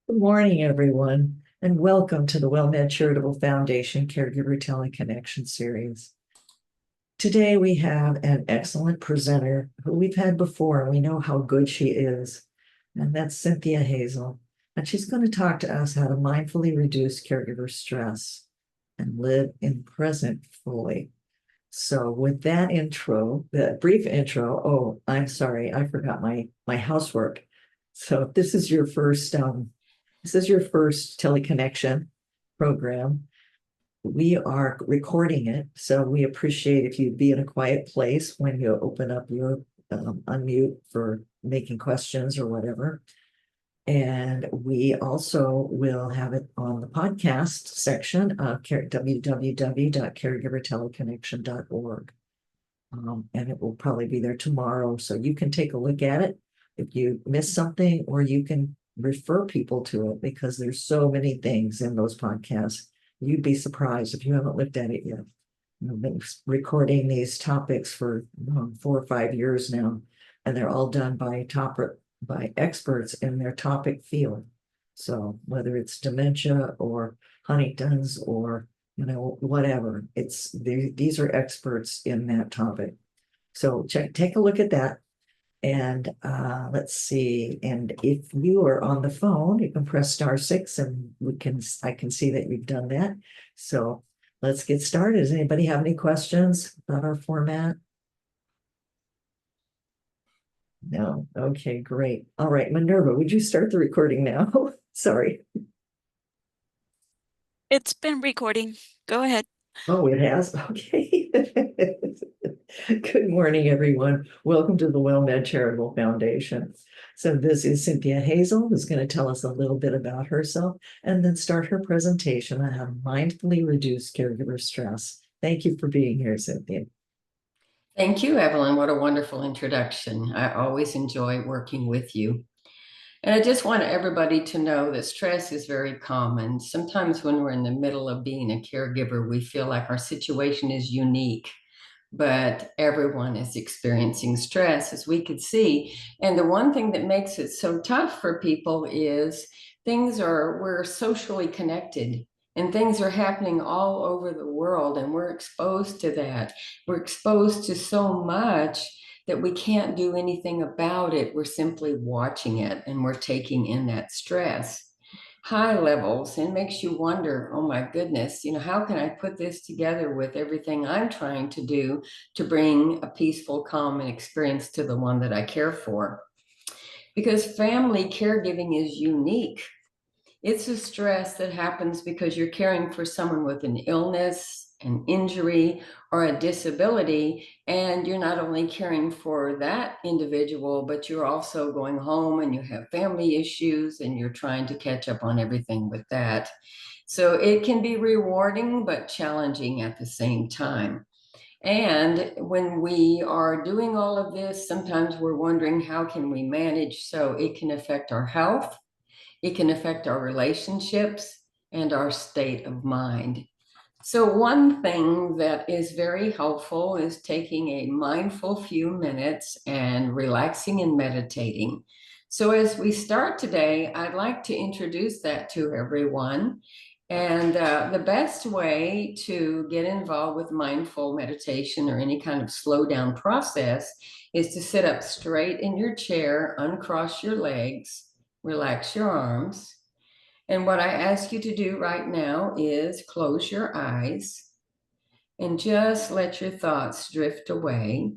Good morning, everyone, and welcome to the WellMed Charitable Foundation Caregiver Teleconnection Series. Today, we have an excellent presenter who we've had before, and we know how good she is, and that's Cynthia Hazel. And she's going to talk to us how to mindfully reduce caregiver stress and live in present fully. So, with that intro, that brief intro, oh, I'm sorry, I forgot my housework. So, if this is your first teleconnection program. We are recording it, so we appreciate if you'd be in a quiet place when you open up your unmute for making questions or whatever. And we also will have it on the podcast section of www.caregiverteleconnection.org. And it will probably be there tomorrow, so you can take a look at it if you miss something, or you can refer people to it because there's so many things in those podcasts. You'd be surprised if you haven't looked at it yet. I've been recording these topics for 4 or 5 years now, and they're all done by experts in their topic field. So whether it's dementia or Huntington's or whatever, these are experts in that topic. So take a look at that. And let's see. And if you are on the phone, you can press *6 and I can see that you've done that. So let's get started. Does anybody have any questions about our format? No. Okay, great. All right, Minerva, would you start the recording now? Sorry. It's been recording. Go ahead. Oh, it has? Okay. Good morning, everyone. Welcome to the WellMed Charitable Foundation. So this is Cynthia Hazel, who's going to tell us a little bit about herself and then start her presentation on how to mindfully reduce caregiver stress. Thank you for being here, Cynthia. Thank you, Evelyn. What a wonderful introduction. I always enjoy working with you. And I just want everybody to know that stress is very common. Sometimes when we're in the middle of being a caregiver, we feel like our situation is unique, but everyone is experiencing stress, as we could see. And the one thing that makes it so tough for people is we're socially connected. And things are happening all over the world, and we're exposed to that. We're exposed to so much that we can't do anything about it. We're simply watching it, and we're taking in that stress. High levels, and makes you wonder, oh my goodness, how can I put this together with everything I'm trying to do to bring a peaceful, calm experience to the one that I care for? Because family caregiving is unique. It's a stress that happens because you're caring for someone with an illness, an injury, or a disability. And you're not only caring for that individual, but you're also going home and you have family issues and you're trying to catch up on everything with that. So it can be rewarding, but challenging at the same time. And when we are doing all of this, sometimes we're wondering how can we manage so it can affect our health, it can affect our relationships and our state of mind. So one thing that is very helpful is taking a mindful few minutes and relaxing and meditating. So as we start today, I'd like to introduce that to everyone. And the best way to get involved with mindful meditation or any kind of slow down process is to sit up straight in your chair, uncross your legs, relax your arms. And what I ask you to do right now is close your eyes and just let your thoughts drift away.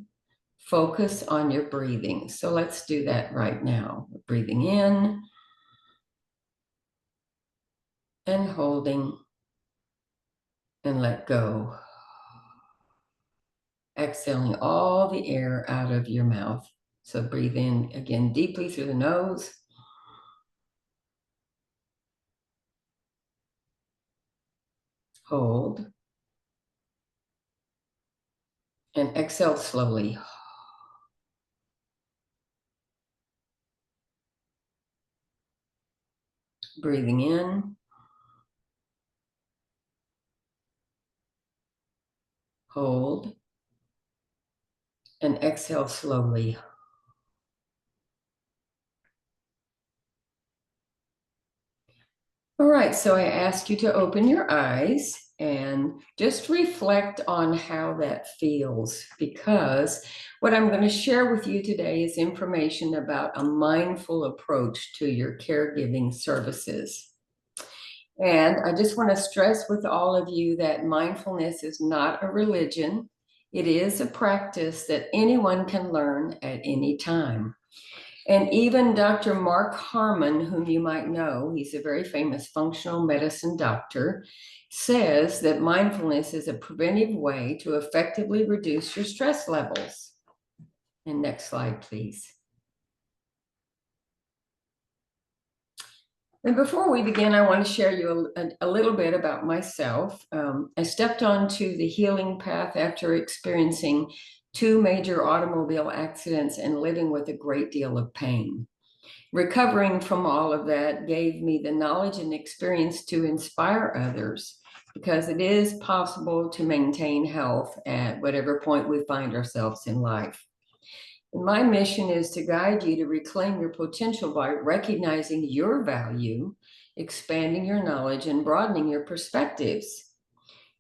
Focus on your breathing. So let's do that right now. Breathing in and holding and let go. Exhaling all the air out of your mouth. So breathe in again deeply through the nose. Hold. And exhale slowly. Breathing in. Hold. And exhale slowly. All right, so I ask you to open your eyes and just reflect on how that feels, because what I'm going to share with you today is information about a mindful approach to your caregiving services. And I just want to stress with all of you that mindfulness is not a religion. It is a practice that anyone can learn at any time. And even Dr. Mark Harmon, whom you might know, he's a very famous functional medicine doctor, says that mindfulness is a preventive way to effectively reduce your stress levels. And next slide, please. And before we begin, I want to share you a little bit about myself. I stepped onto the healing path after experiencing 2 major automobile accidents and living with a great deal of pain. Recovering from all of that gave me the knowledge and experience to inspire others, because it is possible to maintain health at whatever point we find ourselves in life. And my mission is to guide you to reclaim your potential by recognizing your value, expanding your knowledge, and broadening your perspectives.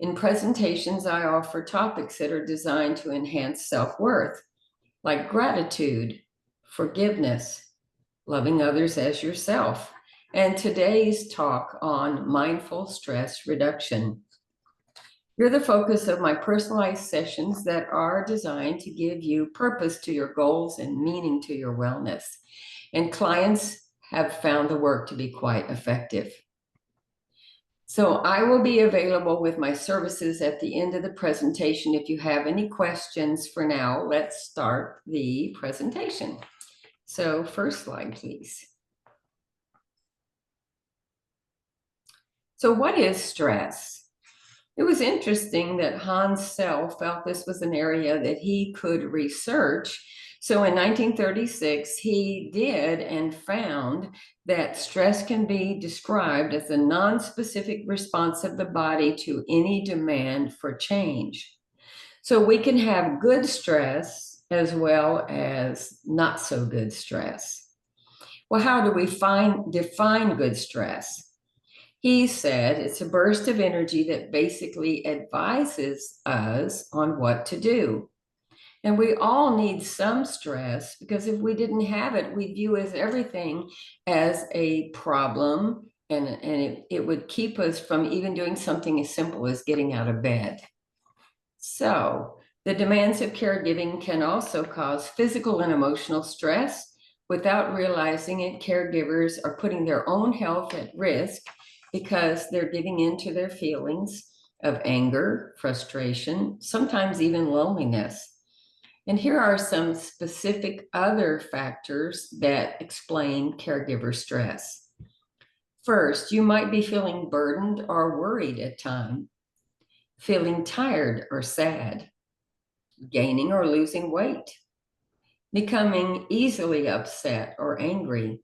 In presentations, I offer topics that are designed to enhance self-worth, like gratitude, forgiveness, loving others as yourself, and today's talk on mindful stress reduction. You're the focus of my personalized sessions that are designed to give you purpose to your goals and meaning to your wellness. And clients have found the work to be quite effective. So I will be available with my services at the end of the presentation. If you have any questions, for now, let's start the presentation. So first slide, please. So what is stress? It was interesting that Hans Sell felt this was an area that he could research. So in 1936, he did and found that stress can be described as a non-specific response of the body to any demand for change. So we can have good stress as well as not so good stress. Well, how do we define good stress? He said it's a burst of energy that basically advises us on what to do. And we all need some stress, because if we didn't have it, we view everything as a problem, and it would keep us from even doing something as simple as getting out of bed. So the demands of caregiving can also cause physical and emotional stress. Without realizing it, caregivers are putting their own health at risk because they're giving in to their feelings of anger, frustration, sometimes even loneliness. And here are some specific other factors that explain caregiver stress. First, you might be feeling burdened or worried at times, feeling tired or sad, gaining or losing weight, becoming easily upset or angry.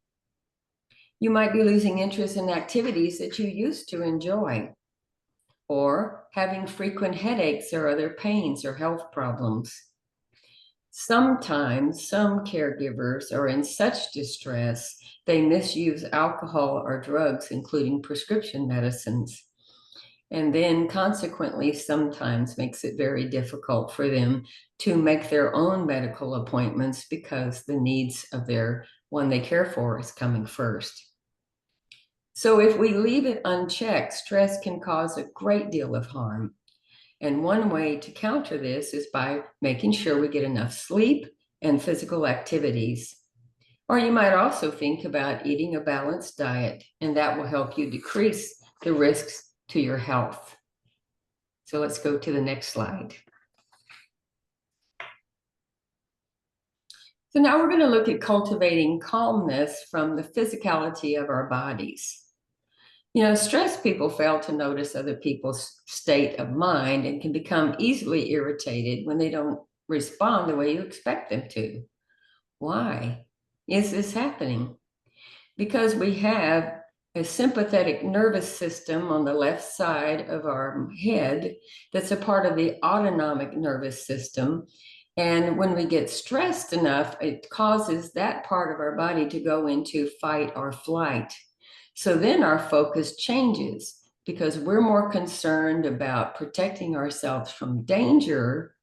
You might be losing interest in activities that you used to enjoy, or having frequent headaches or other pains or health problems. Sometimes some caregivers are in such distress they misuse alcohol or drugs, including prescription medicines, and then consequently sometimes makes it very difficult for them to make their own medical appointments, because the needs of their one they care for is coming first. So if we leave it unchecked, stress can cause a great deal of harm. And one way to counter this is by making sure we get enough sleep and physical activities. Or you might also think about eating a balanced diet, and that will help you decrease the risks to your health. So let's go to the next slide. So now we're going to look at cultivating calmness from the physicality of our bodies. You know, stressed people fail to notice other people's state of mind and can become easily irritated when they don't respond the way you expect them to. Why is this happening? Because we have a sympathetic nervous system on the left side of our head that's a part of the autonomic nervous system. And when we get stressed enough, it causes that part of our body to go into fight or flight. So then our focus changes because we're more concerned about protecting ourselves from danger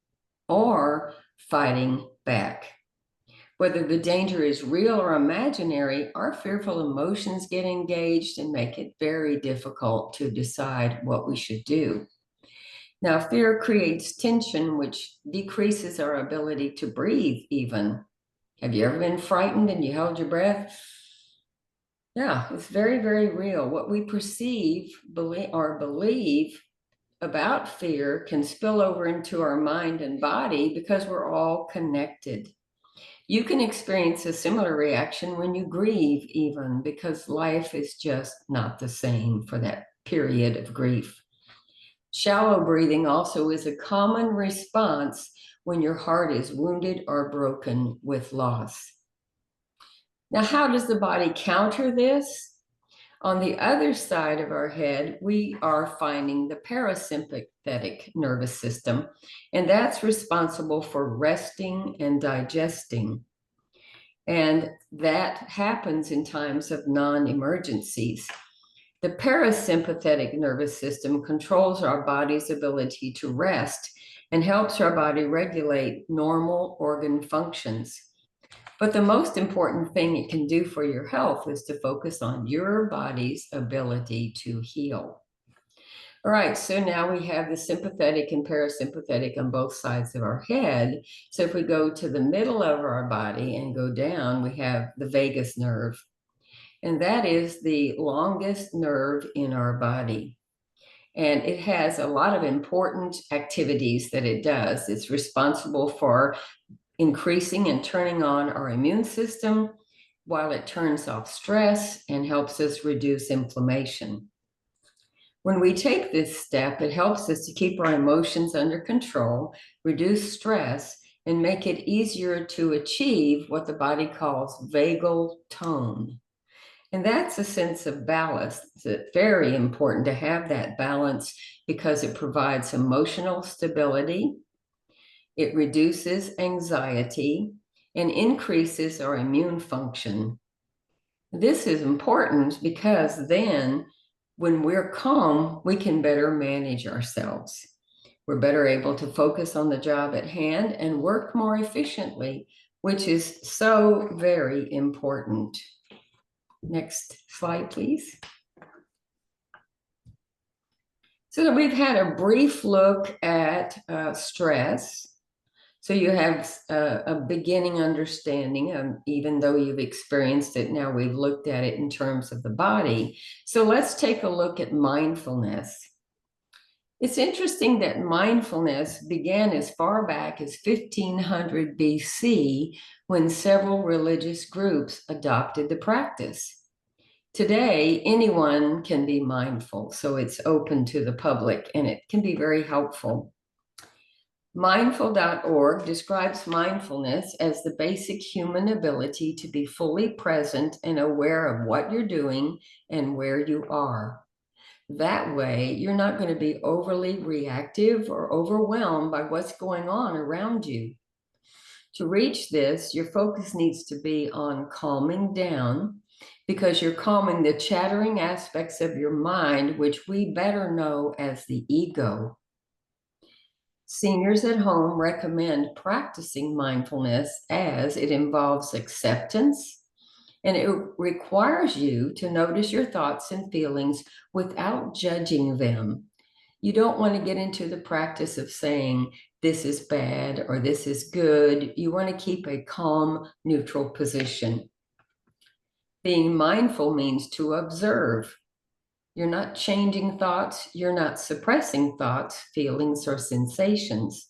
or fighting back. Whether the danger is real or imaginary, our fearful emotions get engaged and make it very difficult to decide what we should do. Now, fear creates tension, which decreases our ability to breathe even. Have you ever been frightened and you held your breath? Yeah, it's very, very real. What we perceive, believe about fear can spill over into our mind and body because we're all connected. You can experience a similar reaction when you grieve, even because life is just not the same for that period of grief. Shallow breathing also is a common response when your heart is wounded or broken with loss. Now, how does the body counter this? On the other side of our head, we are finding the parasympathetic nervous system, and that's responsible for resting and digesting. And that happens in times of non-emergencies. The parasympathetic nervous system controls our body's ability to rest and helps our body regulate normal organ functions. But the most important thing it can do for your health is to focus on your body's ability to heal. All right, so now we have the sympathetic and parasympathetic on both sides of our head. So if we go to the middle of our body and go down, we have the vagus nerve. And that is the longest nerve in our body. And it has a lot of important activities that it does. It's responsible for increasing and turning on our immune system, while it turns off stress and helps us reduce inflammation. When we take this step, it helps us to keep our emotions under control, reduce stress, and make it easier to achieve what the body calls vagal tone. And that's a sense of balance. It's very important to have that balance because it provides emotional stability, it reduces anxiety, and increases our immune function. This is important because then when we're calm, we can better manage ourselves. We're better able to focus on the job at hand and work more efficiently, which is so very important. Next slide, please. So we've had a brief look at stress. So you have a beginning understanding, even though you've experienced it, now we've looked at it in terms of the body. So let's take a look at mindfulness. It's interesting that mindfulness began as far back as 1500 BC when several religious groups adopted the practice. Today, anyone can be mindful, so it's open to the public and it can be very helpful. Mindful.org describes mindfulness as the basic human ability to be fully present and aware of what you're doing and where you are. That way, you're not going to be overly reactive or overwhelmed by what's going on around you. To reach this, your focus needs to be on calming down because you're calming the chattering aspects of your mind, which we better know as the ego. Seniors at home recommend practicing mindfulness as it involves acceptance and it requires you to notice your thoughts and feelings without judging them. You don't want to get into the practice of saying this is bad or this is good. You want to keep a calm, neutral position. Being mindful means to observe. You're not changing thoughts. You're not suppressing thoughts, feelings, or sensations.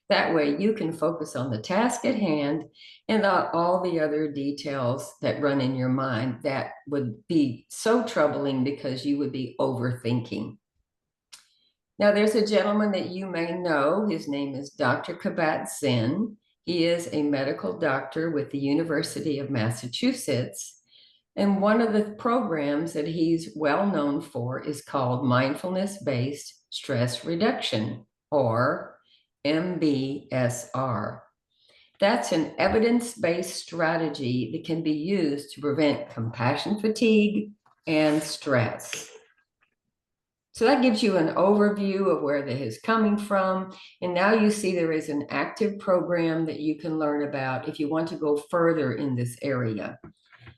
That way you can focus on the task at hand and not all the other details that run in your mind that would be so troubling because you would be overthinking. Now, there's a gentleman that you may know. His name is Dr. Kabat-Zinn. He is a medical doctor with the University of Massachusetts. And one of the programs that he's well known for is called Mindfulness-Based Stress Reduction, or MBSR. That's an evidence-based strategy that can be used to prevent compassion fatigue, and stress. So that gives you an overview of where that is coming from. And now you see there is an active program that you can learn about if you want to go further in this area.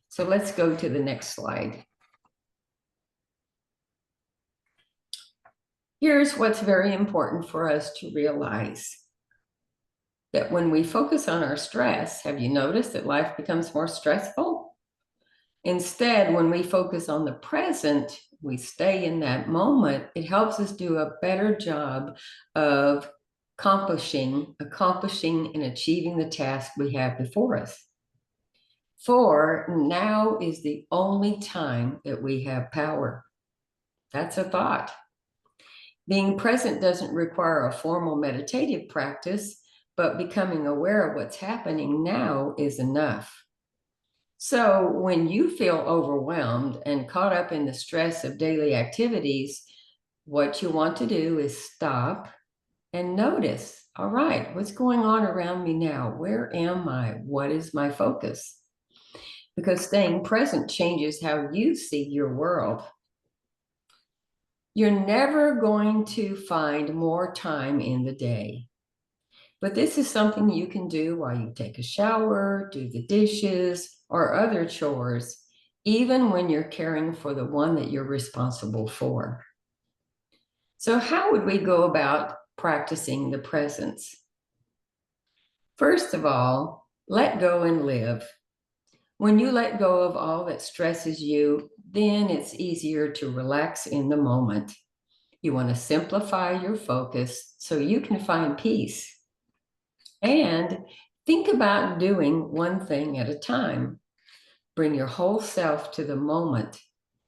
So let's go to the next slide. Here's what's very important for us to realize. That when we focus on our stress, have you noticed that life becomes more stressful? Instead, when we focus on the present, we stay in that moment, it helps us do a better job of accomplishing and achieving the task we have before us. For now is the only time that we have power. That's a thought. Being present doesn't require a formal meditative practice, but becoming aware of what's happening now is enough. So when you feel overwhelmed and caught up in the stress of daily activities, what you want to do is stop and notice, all right, what's going on around me now? Where am I? What is my focus? Because staying present changes how you see your world. You're never going to find more time in the day. But this is something you can do while you take a shower, do the dishes, or other chores, even when you're caring for the one that you're responsible for. So how would we go about practicing the presence? First of all, let go and live. When you let go of all that stresses you, then it's easier to relax in the moment. You want to simplify your focus so you can find peace. And think about doing one thing at a time. Bring your whole self to the moment.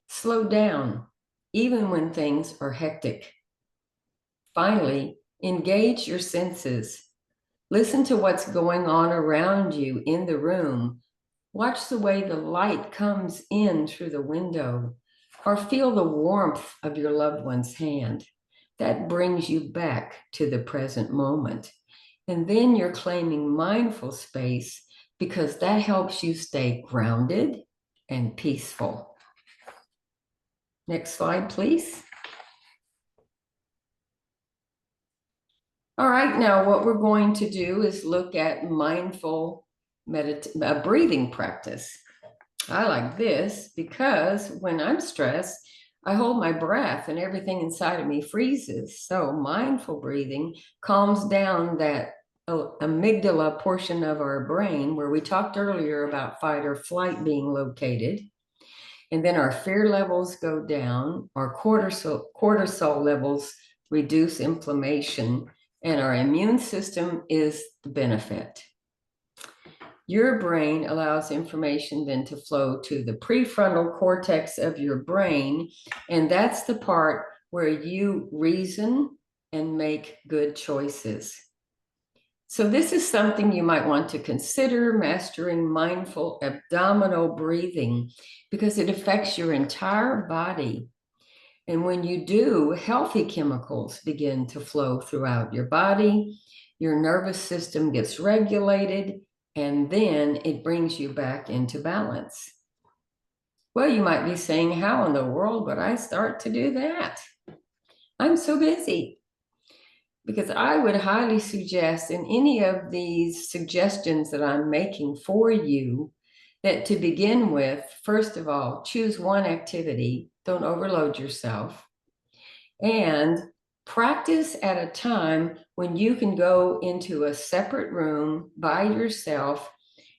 Slow down, even when things are hectic. Finally, engage your senses. Listen to what's going on around you in the room. Watch the way the light comes in through the window, or feel the warmth of your loved one's hand. That brings you back to the present moment. And then you're claiming mindful space because that helps you stay grounded and peaceful. Next slide, please. All right, now what we're going to do is look at mindful breathing practice. I like this because when I'm stressed, I hold my breath and everything inside of me freezes. So mindful breathing calms down that amygdala portion of our brain where we talked earlier about fight or flight being located. And then our fear levels go down, our cortisol levels reduce inflammation, and our immune system is the benefit. Your brain allows information then to flow to the prefrontal cortex of your brain, and that's the part where you reason and make good choices. So this is something you might want to consider mastering mindful abdominal breathing because it affects your entire body. And when you do, healthy chemicals begin to flow throughout your body, your nervous system gets regulated, and then it brings you back into balance. Well, you might be saying, how in the world would I start to do that? I'm so busy. Because I would highly suggest in any of these suggestions that I'm making for you that to begin with, first of all, choose one activity. Don't overload yourself. And practice at a time when you can go into a separate room by yourself.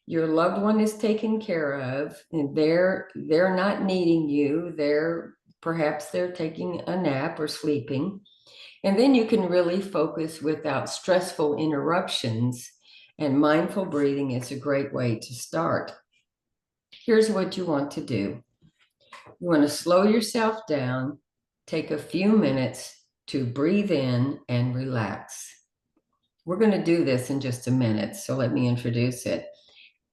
Your loved one is taken care of, and they're not needing you. Perhaps they're taking a nap or sleeping. And then you can really focus without stressful interruptions. And mindful breathing is a great way to start. Here's what you want to do. You want to slow yourself down, take a few minutes to breathe in and relax. We're going to do this in just a minute, so let me introduce it.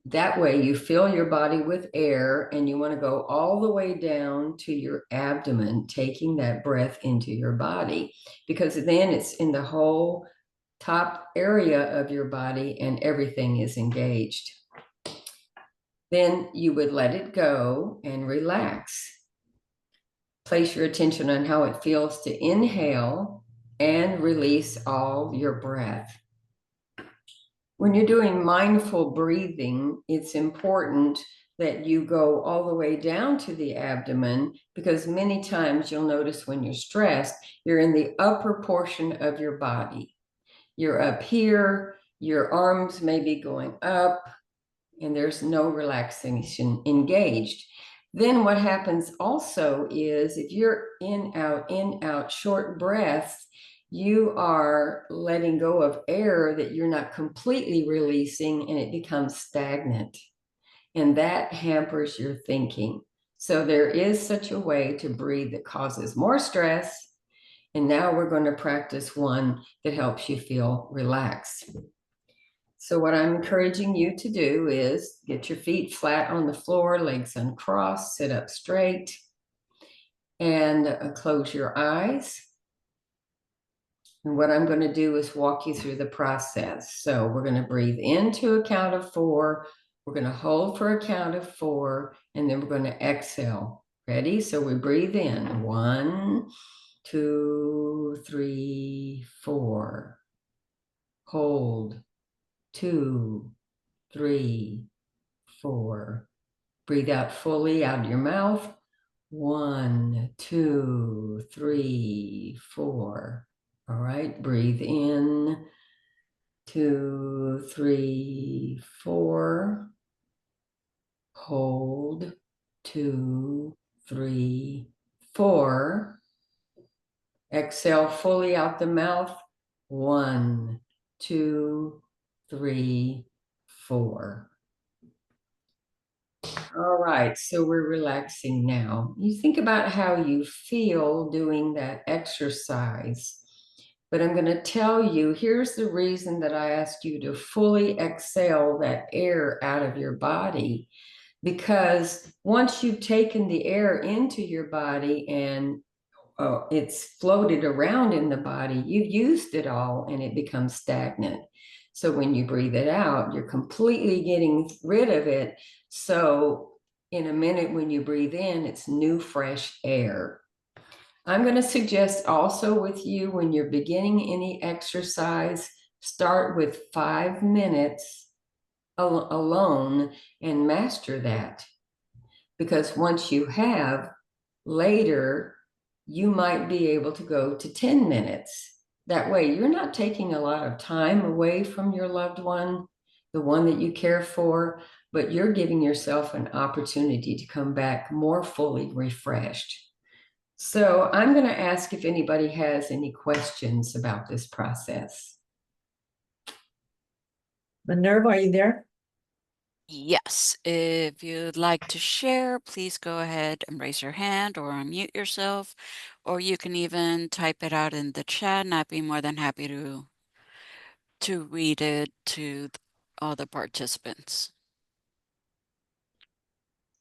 That way you fill your body with air and you want to go all the way down to your abdomen, taking that breath into your body, because then it's in the whole top area of your body and everything is engaged. Then you would let it go and relax. place your attention on how it feels to inhale and release all your breath. When you're doing mindful breathing, it's important that you go all the way down to the abdomen, because many times you'll notice when you're stressed, you're in the upper portion of your body. You're up here, your arms may be going up, and there's no relaxation engaged. Then what happens also is if you're in, out, short breaths, you are letting go of air that you're not completely releasing, and it becomes stagnant. And that hampers your thinking. So there is such a way to breathe that causes more stress. And now we're going to practice one that helps you feel relaxed. So what I'm encouraging you to do is get your feet flat on the floor, legs uncrossed, sit up straight, and close your eyes. And what I'm going to do is walk you through the process. So we're going to breathe into a count of 4. We're going to hold for a count of 4, and then we're going to exhale. Ready? So we breathe in. 1, 2, 3, 4. Hold. 2, 3, 4. Breathe out fully out of your mouth. 1, 2, 3, 4. All right, breathe in. 2, 3, 4. Hold. 2, 3, 4. Exhale fully out the mouth. 1, 2, 3, 4. All right, so we're relaxing now. You think about how you feel doing that exercise. But I'm going to tell you, here's the reason that I asked you to fully exhale that air out of your body. Because once you've taken the air into your body and it's floated around in the body, you've used it all and it becomes stagnant. So when you breathe it out, you're completely getting rid of it. So in a minute, when you breathe in, it's new, fresh air. I'm going to suggest also with you, when you're beginning any exercise, start with 5 minutes alone and master that. Because once you have, later, you might be able to go to 10 minutes. That way, you're not taking a lot of time away from your loved one, the one that you care for, but you're giving yourself an opportunity to come back more fully refreshed. So I'm going to ask if anybody has any questions about this process. Minerva, are you there? Yes, if you'd like to share, please go ahead and raise your hand or unmute yourself, or you can even type it out in the chat, and I'd be more than happy to read it to all the participants.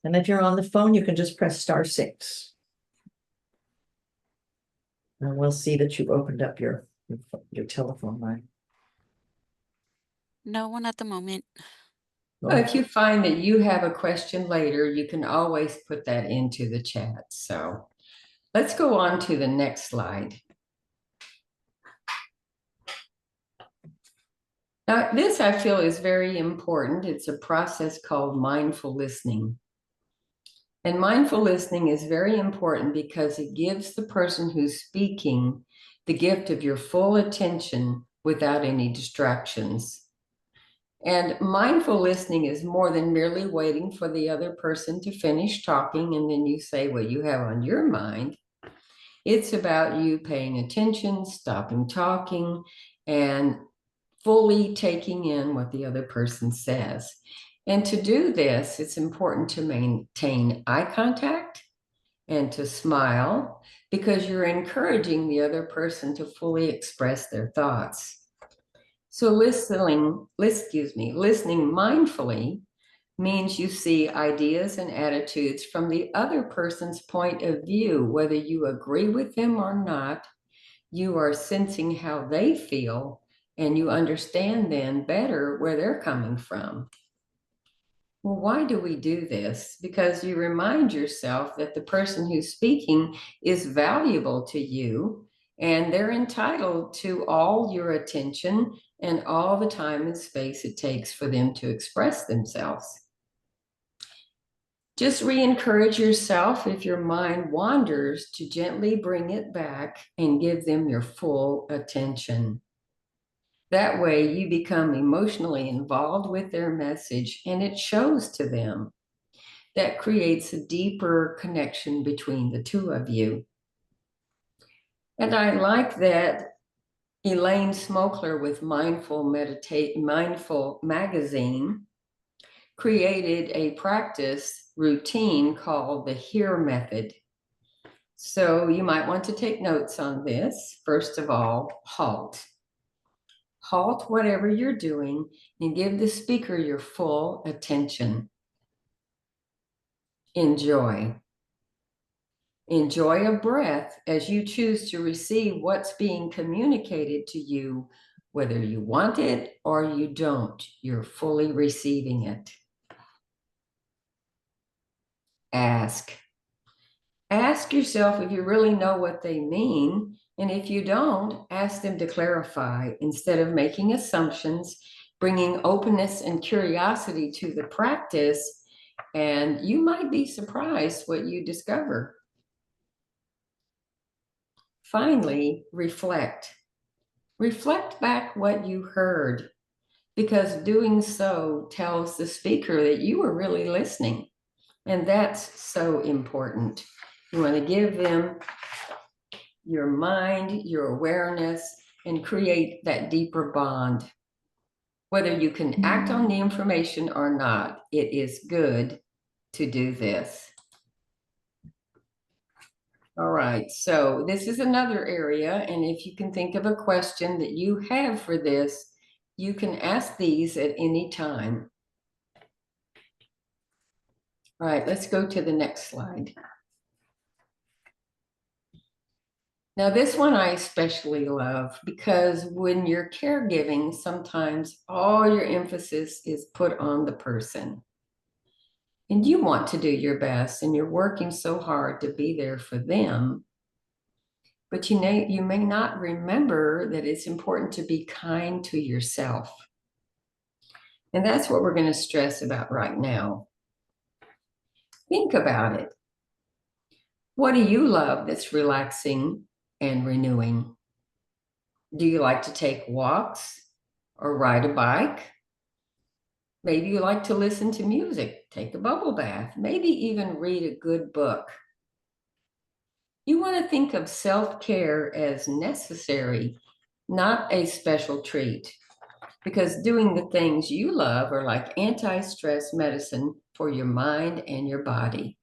And if you're on the phone, you can just press *6. And we'll see that you've opened up your telephone line. No one at the moment. Well, if you find that you have a question later, you can always put that into the chat. So let's go on to the next slide. Now, this I feel is very important. It's a process called mindful listening. And mindful listening is very important because it gives the person who's speaking the gift of your full attention without any distractions. And mindful listening is more than merely waiting for the other person to finish talking and then you say what you have on your mind. It's about you paying attention, stopping talking, and fully taking in what the other person says. And to do this, it's important to maintain eye contact and to smile, because you're encouraging the other person to fully express their thoughts. So listening mindfully means you see ideas and attitudes from the other person's point of view. Whether you agree with them or not, you are sensing how they feel, and you understand then better where they're coming from. Well, why do we do this? Because you remind yourself that the person who's speaking is valuable to you and they're entitled to all your attention and all the time and space it takes for them to express themselves. Just re-encourage yourself if your mind wanders to gently bring it back and give them your full attention. That way you become emotionally involved with their message and it shows to them. That creates a deeper connection between the two of you. And I like that Elaine Smokler with Mindful Magazine created a practice routine called the HEAR method. So you might want to take notes on this. First of all, halt. Halt whatever you're doing and give the speaker your full attention. Enjoy. Enjoy a breath as you choose to receive what's being communicated to you, whether you want it or you don't. You're fully receiving it. Ask. Ask yourself if you really know what they mean, and if you don't, ask them to clarify instead of making assumptions, bringing openness and curiosity to the practice, and you might be surprised what you discover. Finally, reflect. Reflect back what you heard, because doing so tells the speaker that you were really listening, and that's so important. You want to give them your mind, your awareness, and create that deeper bond. Whether you can act on the information or not, it is good to do this. All right, so this is another area, and if you can think of a question that you have for this, you can ask these at any time. All right, let's go to the next slide. Now, this one I especially love because when you're caregiving, sometimes all your emphasis is put on the person. And you want to do your best, and you're working so hard to be there for them. But you may not remember that it's important to be kind to yourself. And that's what we're going to stress about right now. Think about it. What do you love that's relaxing and renewing? Do you like to take walks or ride a bike? Maybe you like to listen to music, take a bubble bath, maybe even read a good book. You want to think of self-care as necessary, not a special treat, because doing the things you love are like anti-stress medicine for your mind and your body.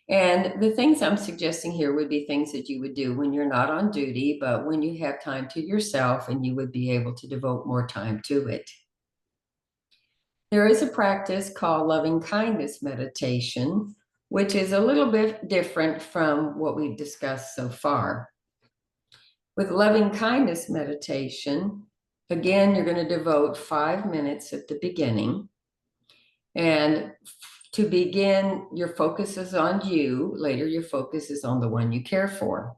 And the things I'm suggesting here would be things that you would do when you're not on duty, but when you have time to yourself and you would be able to devote more time to it. There is a practice called loving kindness meditation, which is a little bit different from what we've discussed so far. With loving kindness meditation, again, you're going to devote 5 minutes at the beginning. And to begin, your focus is on you. Later, your focus is on the one you care for.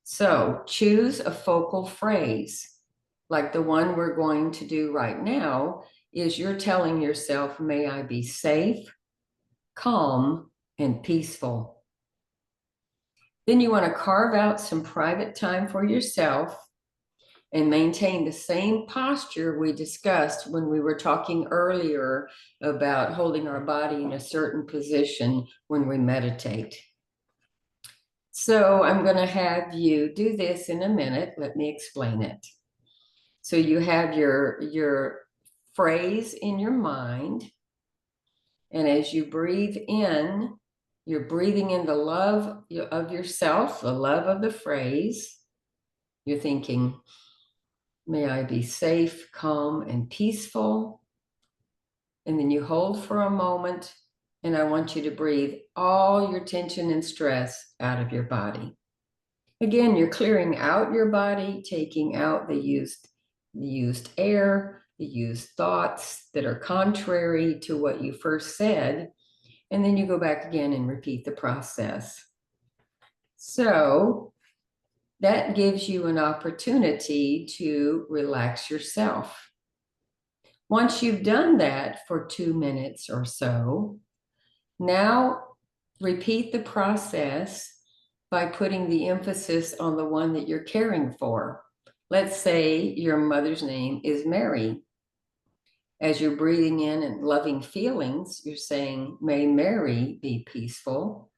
So choose a focal phrase, like the one we're going to do right now is you're telling yourself, may I be safe, calm, and peaceful. Then you want to carve out some private time for yourself and maintain the same posture we discussed when we were talking earlier about holding our body in a certain position when we meditate. So I'm going to have you do this in a minute. Let me explain it. So you have your phrase in your mind, and as you breathe in, you're breathing in the love of yourself, the love of the phrase. You're thinking, may I be safe, calm, and peaceful. And then you hold for a moment, and I want you to breathe all your tension and stress out of your body. Again, you're clearing out your body, taking out the used air, You use thoughts that are contrary to what you first said, and then you go back again and repeat the process. So that gives you an opportunity to relax yourself. Once you've done that for 2 minutes or so, now repeat the process by putting the emphasis on the one that you're caring for. Let's say your mother's name is Mary. As you're breathing in and loving feelings, you're saying, may Mary be peaceful,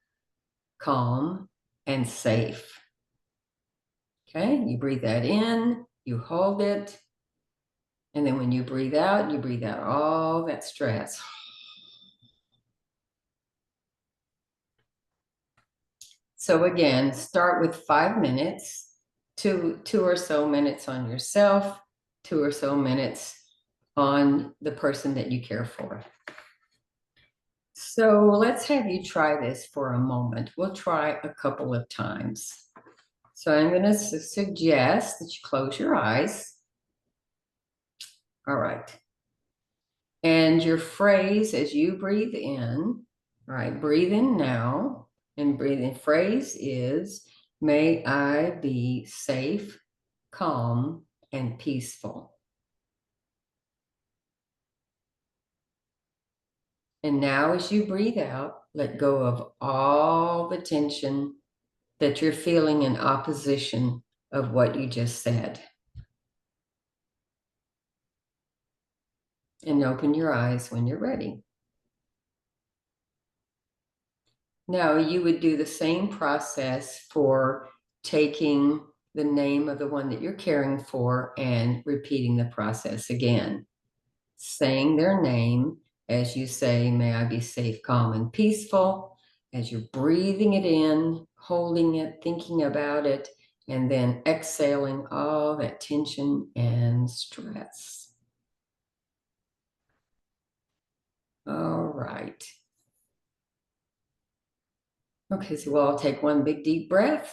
calm, and safe. Okay, you breathe that in, you hold it, and then when you breathe out all that stress. So again, start with 5 minutes, two or so minutes on yourself, 2 or so minutes on the person that you care for. So let's have you try this for a moment. We'll try a couple of times. So I'm going to suggest that you close your eyes. All right. And your phrase as you breathe in, all right, breathe in now, and breathe in phrase is, may I be safe, calm, and peaceful. And now as you breathe out, let go of all the tension that you're feeling in opposition of what you just said. And open your eyes when you're ready. Now you would do the same process for taking the name of the one that you're caring for and repeating the process again. Saying their name as you say, may I be safe, calm, and peaceful, as you're breathing it in, holding it, thinking about it, and then exhaling all that tension and stress. All right. Okay, so we'll all take one big deep breath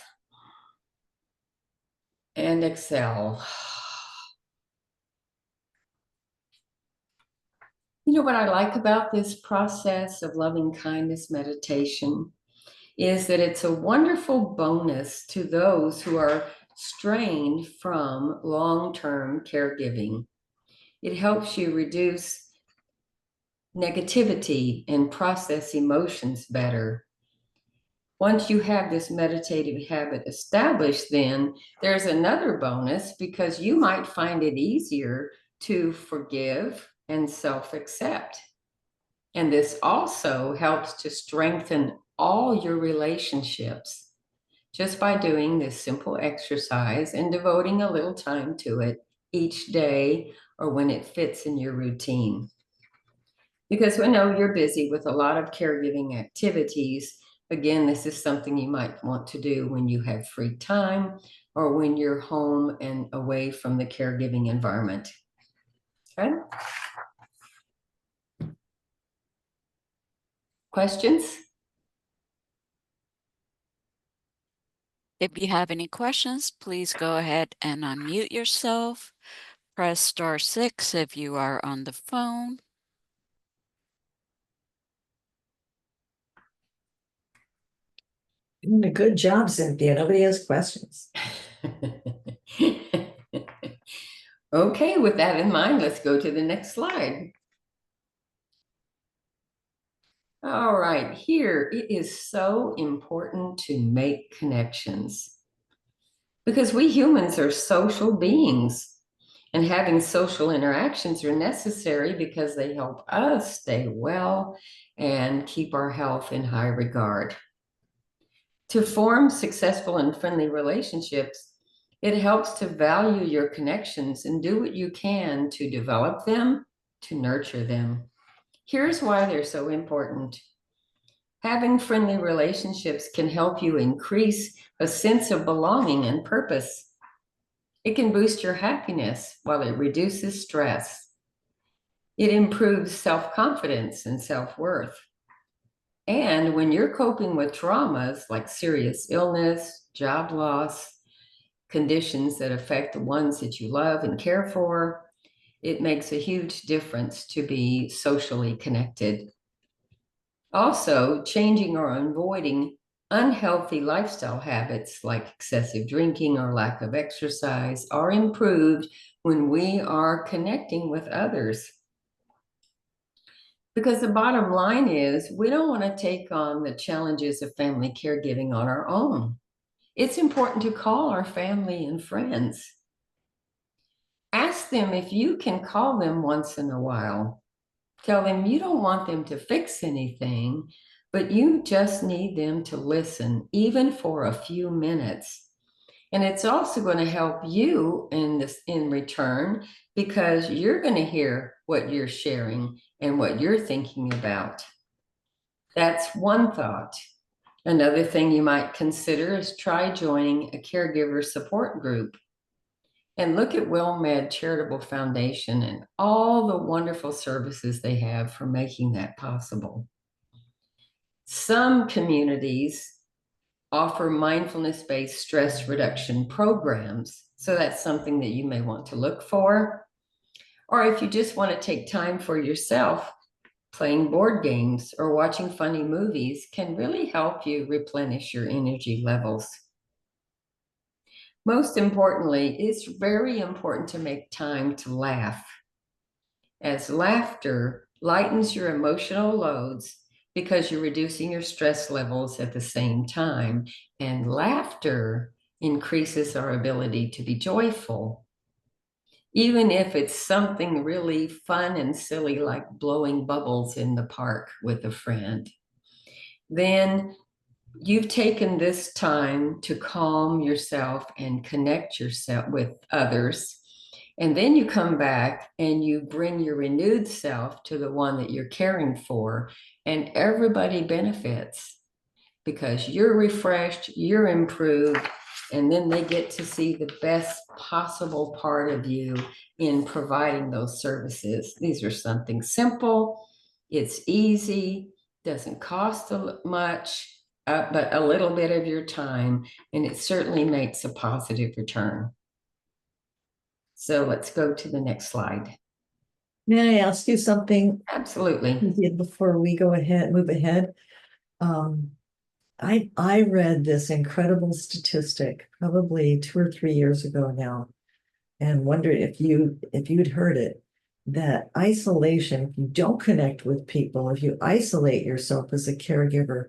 and exhale. You know what I like about this process of loving kindness meditation is that it's a wonderful bonus to those who are strained from long-term caregiving. It helps you reduce negativity and process emotions better. Once you have this meditative habit established, then there's another bonus because you might find it easier to forgive and self-accept. And this also helps to strengthen all your relationships just by doing this simple exercise and devoting a little time to it each day or when it fits in your routine. Because we know you're busy with a lot of caregiving activities. Again, this is something you might want to do when you have free time or when you're home and away from the caregiving environment. Okay? Questions? If you have any questions, please go ahead and unmute yourself. Press *6 if you are on the phone. Doing a good job, Cynthia. Nobody has questions. Okay, with that in mind, let's go to the next slide. All right, here it is so important to make connections because we humans are social beings, and having social interactions are necessary because they help us stay well and keep our health in high regard. To form successful and friendly relationships, it helps to value your connections and do what you can to develop them, to nurture them. Here's why they're so important. Having friendly relationships can help you increase a sense of belonging and purpose. It can boost your happiness while it reduces stress. It improves self-confidence and self-worth. And when you're coping with traumas like serious illness, job loss, conditions that affect the ones that you love and care for, It makes a huge difference to be socially connected. Also, changing or avoiding unhealthy lifestyle habits like excessive drinking or lack of exercise are improved when we are connecting with others. Because the bottom line is, we don't want to take on the challenges of family caregiving on our own. It's important to call our family and friends. Ask them if you can call them once in a while. Tell them you don't want them to fix anything, but you just need them to listen, even for a few minutes. And it's also going to help you in return, because you're going to hear what you're sharing and what you're thinking about. That's one thought. Another thing you might consider is try joining a caregiver support group. And look at WellMed Charitable Foundation and all the wonderful services they have for making that possible. Some communities offer mindfulness-based stress reduction programs. So that's something that you may want to look for. Or if you just want to take time for yourself, playing board games or watching funny movies can really help you replenish your energy levels. Most importantly, it's very important to make time to laugh, as laughter lightens your emotional loads because you're reducing your stress levels at the same time, and laughter increases our ability to be joyful. Even if it's something really fun and silly like blowing bubbles in the park with a friend, then you've taken this time to calm yourself and connect yourself with others. And then you come back and you bring your renewed self to the one that you're caring for, and everybody benefits because you're refreshed, you're improved, and then they get to see the best possible part of you in providing those services. These are something simple, it's easy, doesn't cost much, but a little bit of your time, and it certainly makes a positive return. So let's go to the next slide. May I ask you something, Absolutely. Cynthia, before we move ahead? I read this incredible statistic probably 2 or 3 years ago now, and wondered if you'd heard it, that isolation, if you don't connect with people, if you isolate yourself as a caregiver,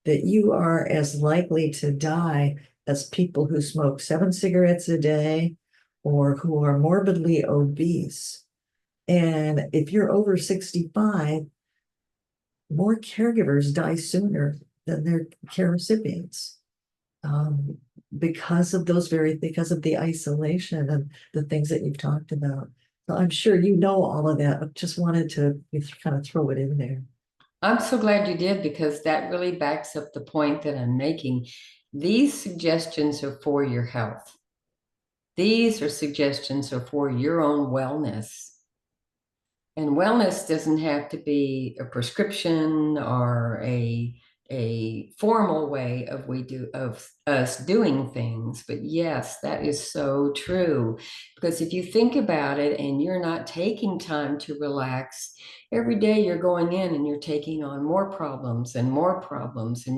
that you are as likely to die as people who smoke 7 cigarettes a day or who are morbidly obese. And if you're over 65, more caregivers die sooner than their care recipients, um, because of the isolation and the things that you've talked about. So I'm sure you know all of that, but just wanted to kind of throw it in there. I'm so glad you did, because that really backs up the point that I'm making. These suggestions are for your health. These are suggestions are for your own wellness. And wellness doesn't have to be a prescription or a formal way of us doing things. But yes, that is so true. Because if you think about it and you're not taking time to relax, every day you're going in and you're taking on more problems, and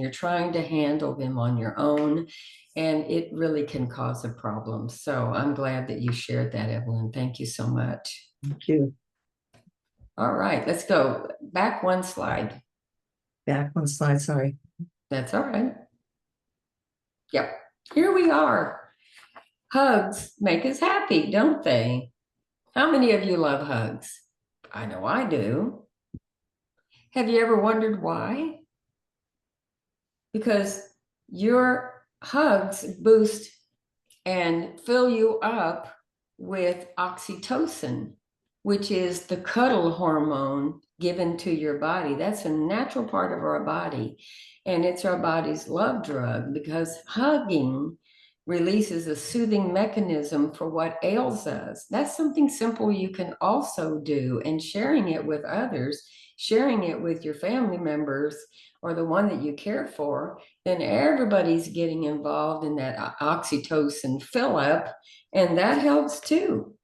you're trying to handle them on your own. And it really can cause a problem. So I'm glad that you shared that, Evelyn. Thank you so much. Thank you. All right, let's go back one slide. Back one slide, sorry. That's all right. Yep, here we are. Hugs make us happy, don't they? How many of you love hugs? I know I do. Have you ever wondered why? Because your hugs boost and fill you up with oxytocin, which is the cuddle hormone given to your body. That's a natural part of our body, and it's our body's love drug, because hugging releases a soothing mechanism for what ails us. That's something simple you can also do, and sharing it with others, sharing it with your family members or the one that you care for, then everybody's getting involved in that oxytocin fill up, and that helps too.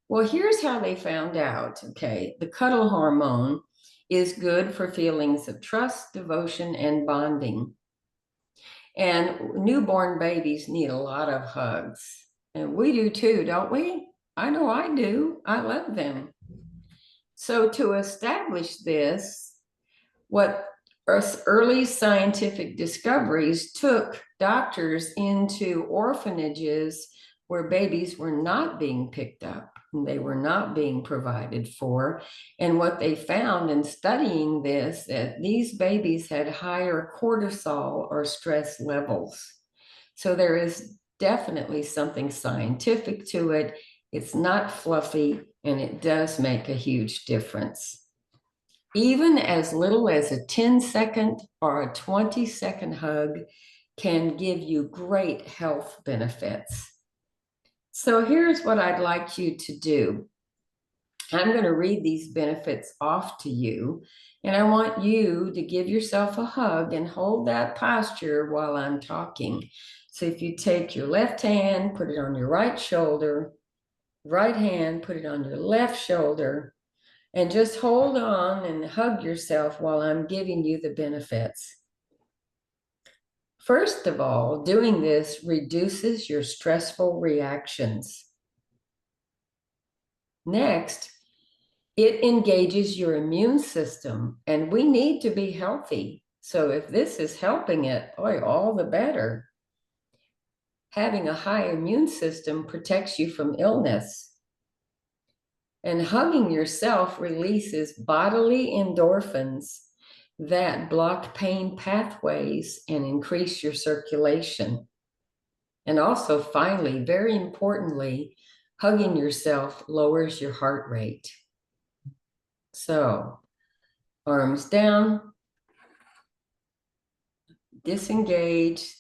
Well, here's how they found out. Okay, the cuddle hormone is good for feelings of trust, devotion, and bonding. And newborn babies need a lot of hugs. And we do too, don't we? I know I do. I love them. So to establish this, what early scientific discoveries took doctors into orphanages where babies were not being picked up and they were not being provided for. And what they found in studying this, that these babies had higher cortisol or stress levels. So there is definitely something scientific to it. It's not fluffy, and it does make a huge difference. Even as little as a 10-second or a 20-second hug can give you great health benefits. So here's what I'd like you to do. I'm going to read these benefits off to you, and I want you to give yourself a hug and hold that posture while I'm talking. So if you take your left hand, put it on your right shoulder, right hand, put it on your left shoulder, and just hold on and hug yourself while I'm giving you the benefits. First of all, doing this reduces your stressful reactions. Next, it engages your immune system, and we need to be healthy. So if this is helping it, boy, all the better. Having a high immune system protects you from illness. And hugging yourself releases bodily endorphins that block pain pathways and increase your circulation. And also, finally, very importantly, hugging yourself lowers your heart rate. So, arms down, disengage.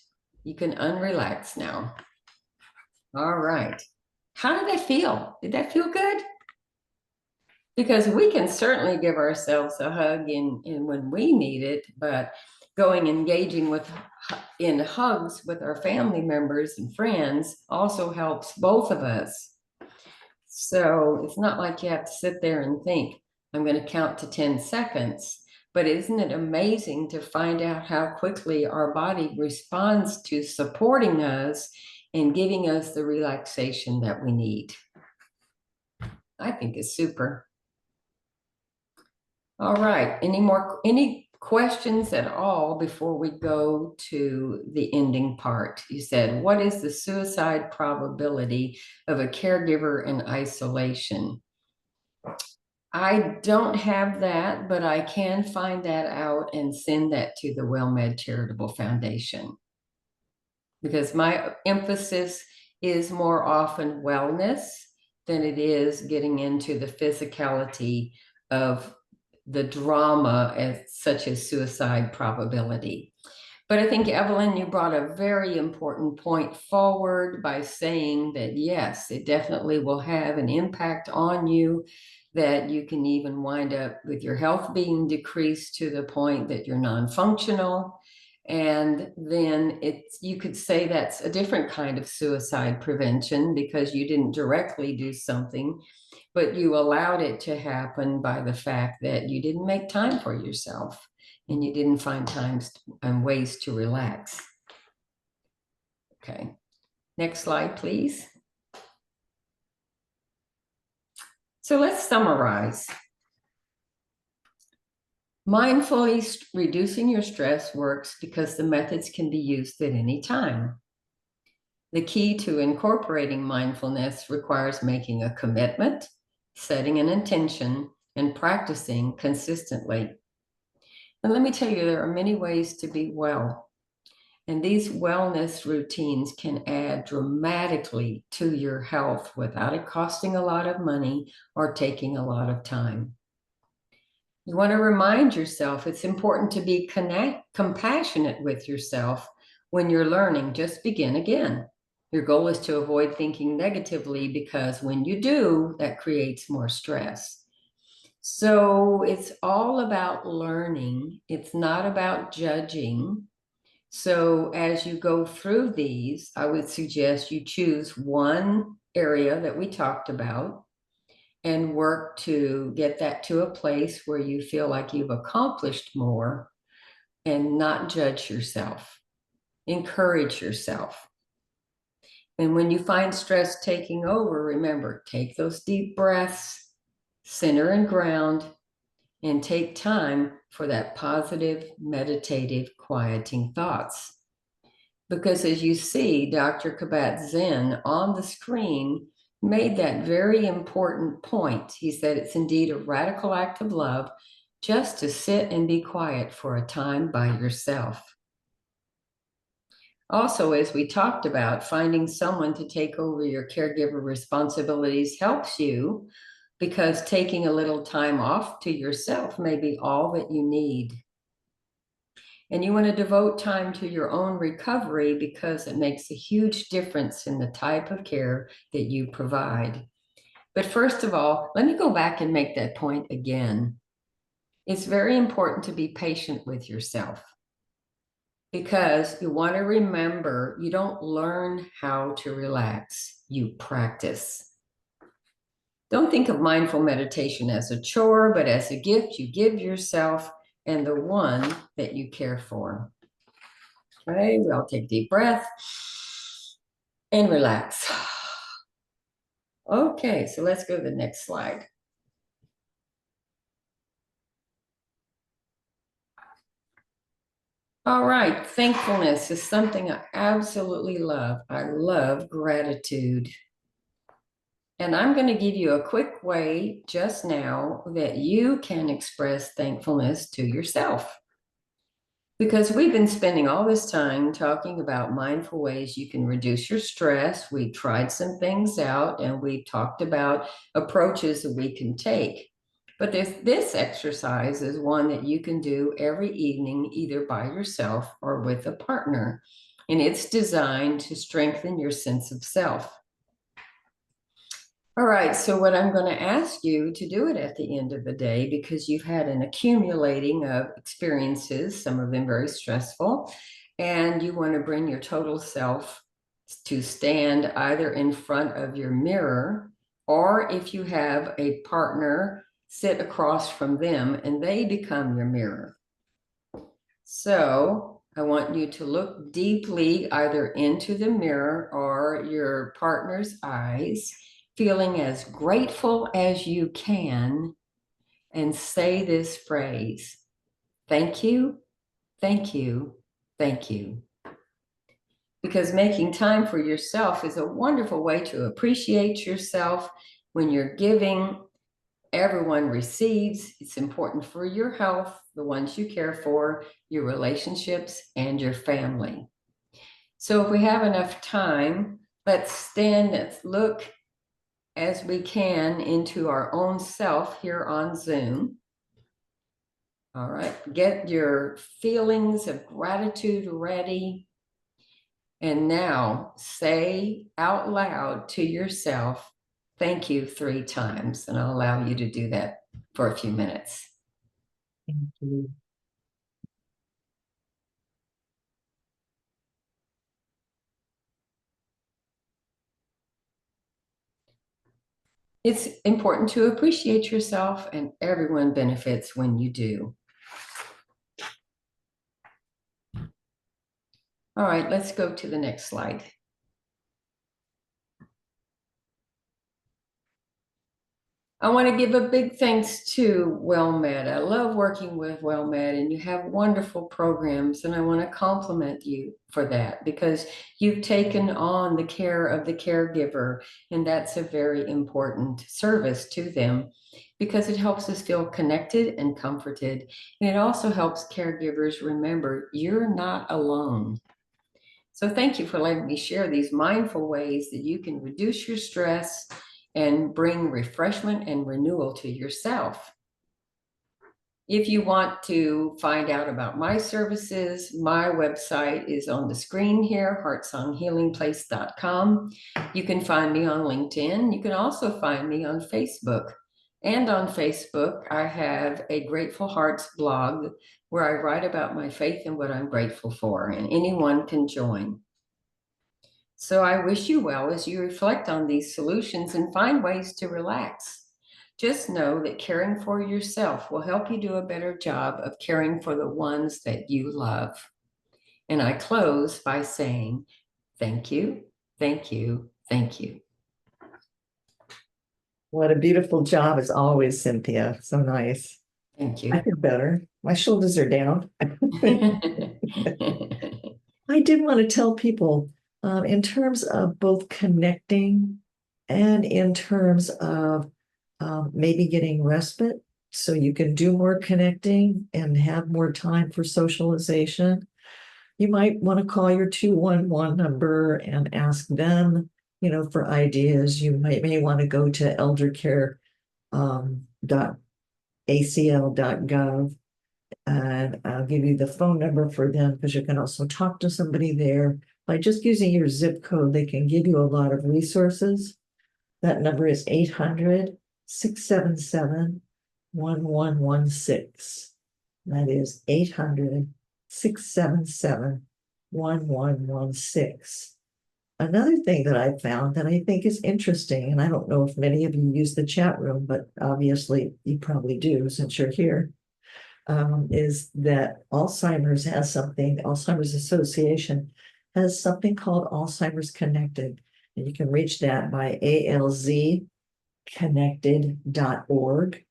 You can unrelax now. All right. How did that feel? Did that feel good? Because we can certainly give ourselves a hug in when we need it, but engaging in hugs with our family members and friends also helps both of us. So it's not like you have to sit there and think, I'm going to count to 10 seconds. But isn't it amazing to find out how quickly our body responds to supporting us and giving us the relaxation that we need? I think it's super. All right, any questions at all before we go to the ending part? You said, what is the suicide probability of a caregiver in isolation? I don't have that, but I can find that out and send that to the WellMed Charitable Foundation, because my emphasis is more often wellness than it is getting into the physicality of the drama such as suicide probability. But I think, Evelyn, you brought a very important point forward by saying that, yes, it definitely will have an impact on you, that you can even wind up with your health being decreased to the point that you're non-functional. And then you could say that's a different kind of suicide prevention, because you didn't directly do something, but you allowed it to happen by the fact that you didn't make time for yourself and you didn't find times and ways to relax. Okay, next slide, please. So let's summarize. Mindfully reducing your stress works because the methods can be used at any time. The key to incorporating mindfulness requires making a commitment, setting an intention, and practicing consistently. And let me tell you, there are many ways to be well. And these wellness routines can add dramatically to your health without it costing a lot of money or taking a lot of time. You want to remind yourself it's important to be compassionate with yourself when you're learning. Just begin again. Your goal is to avoid thinking negatively, because when you do, that creates more stress. So it's all about learning. It's not about judging. So as you go through these, I would suggest you choose one area that we talked about and work to get that to a place where you feel like you've accomplished more, and not judge yourself. Encourage yourself. And when you find stress taking over, remember, take those deep breaths, center and ground, and take time for that positive, meditative, quieting thoughts. Because as you see, Dr. Kabat-Zinn on the screen made that very important point. He said it's indeed a radical act of love just to sit and be quiet for a time by yourself. Also, as we talked about, finding someone to take over your caregiver responsibilities helps you, because taking a little time off to yourself may be all that you need. And you want to devote time to your own recovery, because it makes a huge difference in the type of care that you provide. But first of all, let me go back and make that point again. It's very important to be patient with yourself, because you want to remember, you don't learn how to relax, you practice. Don't think of mindful meditation as a chore, but as a gift you give yourself and the one that you care for. Okay, we'll take a deep breath and relax. Okay, so let's go to the next slide. All right, thankfulness is something I absolutely love. I love gratitude. And I'm going to give you a quick way just now that you can express thankfulness to yourself. Because we've been spending all this time talking about mindful ways you can reduce your stress. We've tried some things out, and we've talked about approaches that we can take. But this exercise is one that you can do every evening, either by yourself or with a partner. And it's designed to strengthen your sense of self. All right, so what I'm going to ask you to do it at the end of the day, because you've had an accumulating of experiences, some of them very stressful, and you want to bring your total self to stand either in front of your mirror, or if you have a partner, sit across from them and they become your mirror. So I want you to look deeply either into the mirror or your partner's eyes, feeling as grateful as you can, and say this phrase: thank you, thank you, thank you. Because making time for yourself is a wonderful way to appreciate yourself. When you're giving, everyone receives. It's important for your health, the ones you care for, your relationships, and your family. So if we have enough time, let's stand, let's look as we can into our own self here on Zoom. All right, get your feelings of gratitude ready. And now say out loud to yourself, thank you 3 times. And I'll allow you to do that for a few minutes. Thank you. It's important to appreciate yourself, and everyone benefits when you do. All right, let's go to the next slide. I want to give a big thanks to WellMed. I love working with WellMed, and you have wonderful programs, and I want to compliment you for that, because you've taken on the care of the caregiver, and that's a very important service to them, because it helps us feel connected and comforted, and it also helps caregivers remember you're not alone. So thank you for letting me share these mindful ways that you can reduce your stress and bring refreshment and renewal to yourself. If you want to find out about my services, my website is on the screen here, heartsonghealingplace.com. You can find me on LinkedIn. You can also find me on Facebook. And on Facebook, I have a Grateful Hearts blog where I write about my faith and what I'm grateful for, and anyone can join. So I wish you well as you reflect on these solutions and find ways to relax. Just know that caring for yourself will help you do a better job of caring for the ones that you love. And I close by saying, thank you, thank you, thank you. What a beautiful job as always, Cynthia. So nice. Thank I you. feel better. My shoulders are down. I did want to tell people, in terms of both connecting and in terms of maybe getting respite, so you can do more connecting and have more time for socialization. You might want to call your 211 number and ask them, for ideas. You may want to go to eldercare.acl.gov, and I'll give you the phone number for them because you can also talk to somebody there. By just using your zip code, they can give you a lot of resources. That number is 800-677-1116. That is 800-677-1116. Another thing that I found that I think is interesting, and I don't know if many of you use the chat room, but obviously you probably do since you're here, is that Alzheimer's Association has something called Alzheimer's Connected. And you can reach that by alzconnected.org.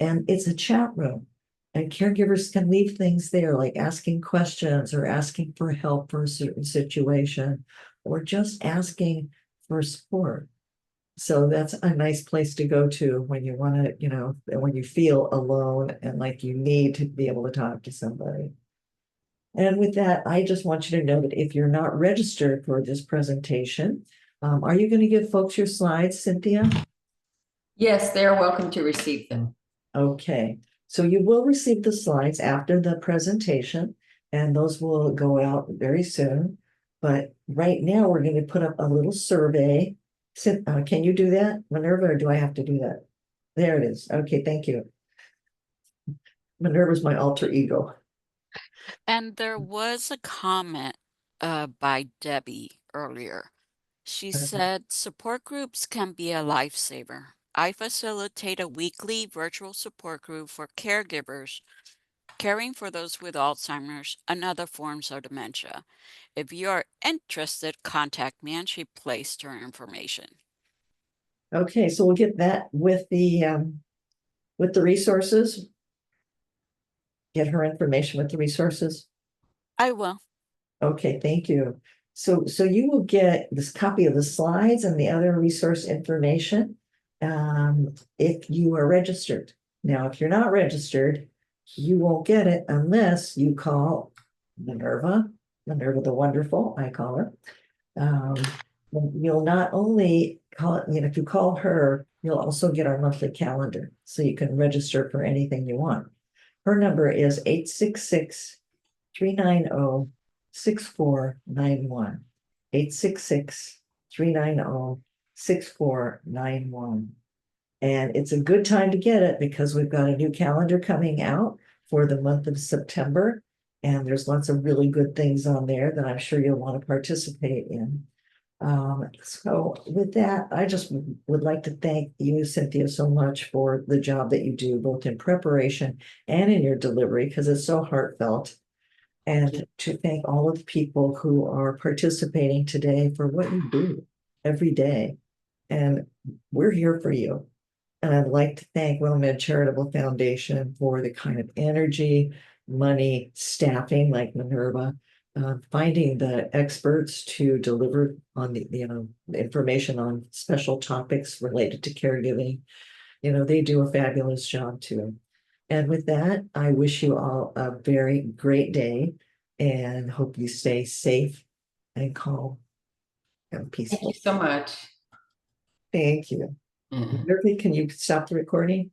And it's a chat room. And caregivers can leave things there, like asking questions or asking for help for a certain situation, or just asking for support. So that's a nice place to go to when you want to, when you feel alone and like you need to be able to talk to somebody. And with that, I just want you to know that if you're not registered for this presentation, are you going to give folks your slides, Cynthia? Yes, they're welcome to receive them. Okay, so you will receive the slides after the presentation, and those will go out very soon. But right now, we're going to put up a little survey. Can you do that, Minerva, or do I have to do that? There it is. Okay, thank you. Minerva's my alter ego. And there was a comment by Debbie earlier. She said, support groups can be a lifesaver. I facilitate a weekly virtual support group for caregivers caring for those with Alzheimer's and other forms of dementia. If you are interested, contact me, and she placed her information. Okay, so we'll get that with the resources. Get her information with the resources. I will. Okay, thank you. So you will get this copy of the slides and the other resource information if you are registered. Now, if you're not registered, you won't get it unless you call Minerva the Wonderful, I call her. You'll not only call, if you call her, you'll also get our monthly calendar so you can register for anything you want. Her number is 866-390-6491. 866-390-6491. And it's a good time to get it because we've got a new calendar coming out for the month of September. And there's lots of really good things on there that I'm sure you'll want to participate in. So with that, I just would like to thank you, Cynthia, so much for the job that you do, both in preparation and in your delivery, because it's so heartfelt. And to thank all of the people who are participating today for what you do every day. And we're here for you. And I'd like to thank WellMed Charitable Foundation for the kind of energy, money, staffing like Minerva, finding the experts to deliver on the information on special topics related to caregiving. They do a fabulous job too. And with that, I wish you all a very great day and hope you stay safe and calm and peaceful. Thank you so much. Thank you. Mhm. Murphy, can you stop the recording?